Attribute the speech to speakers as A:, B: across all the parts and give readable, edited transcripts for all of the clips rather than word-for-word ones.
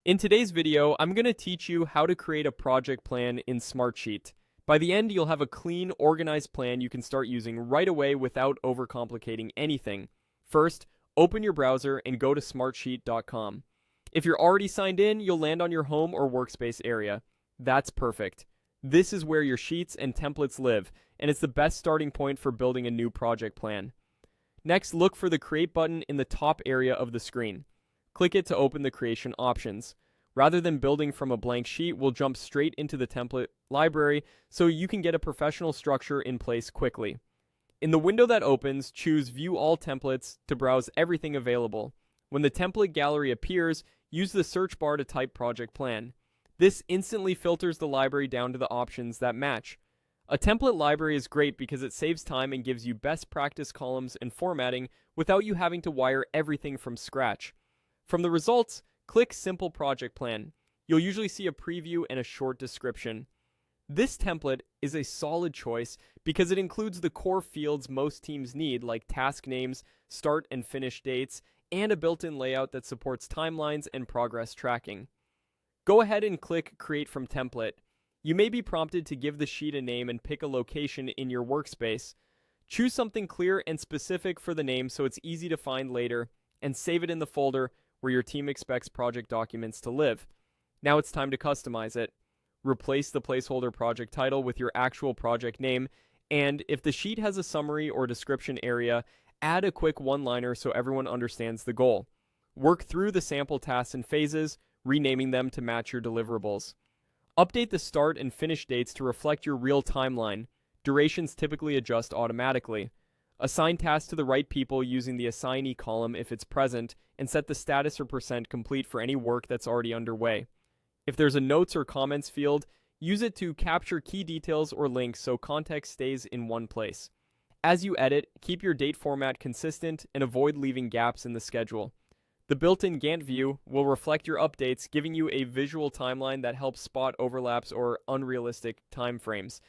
A: In today's video, I'm going to teach you how to create a project plan in Smartsheet. By the end, you'll have a clean, organized plan you can start using right away without overcomplicating anything. First, open your browser and go to smartsheet.com. If you're already signed in, you'll land on your home or workspace area. That's perfect. This is where your sheets and templates live, and it's the best starting point for building a new project plan. Next, look for the Create button in the top area of the screen. Click it to open the creation options. Rather than building from a blank sheet, we'll jump straight into the template library so you can get a professional structure in place quickly. In the window that opens, choose View All Templates to browse everything available. When the template gallery appears, use the search bar to type Project Plan. This instantly filters the library down to the options that match. A template library is great because it saves time and gives you best practice columns and formatting without you having to wire everything from scratch. From the results, click Simple Project Plan. You'll usually see a preview and a short description. This template is a solid choice because it includes the core fields most teams need, like task names, start and finish dates, and a built-in layout that supports timelines and progress tracking. Go ahead and click Create from Template. You may be prompted to give the sheet a name and pick a location in your workspace. Choose something clear and specific for the name so it's easy to find later, and save it in the folder where your team expects project documents to live. Now it's time to customize it. Replace the placeholder project title with your actual project name, and if the sheet has a summary or description area, add a quick one-liner so everyone understands the goal. Work through the sample tasks and phases, renaming them to match your deliverables. Update the start and finish dates to reflect your real timeline. Durations typically adjust automatically. Assign tasks to the right people using the assignee column if it's present, and set the status or percent complete for any work that's already underway. If there's a notes or comments field, use it to capture key details or links so context stays in one place. As you edit, keep your date format consistent and avoid leaving gaps in the schedule. The built-in Gantt view will reflect your updates, giving you a visual timeline that helps spot overlaps or unrealistic timeframes.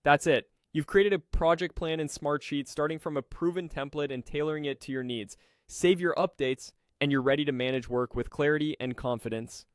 A: That's it. You've created a project plan in Smartsheet starting from a proven template and tailoring it to your needs. Save your updates, and you're ready to manage work with clarity and confidence.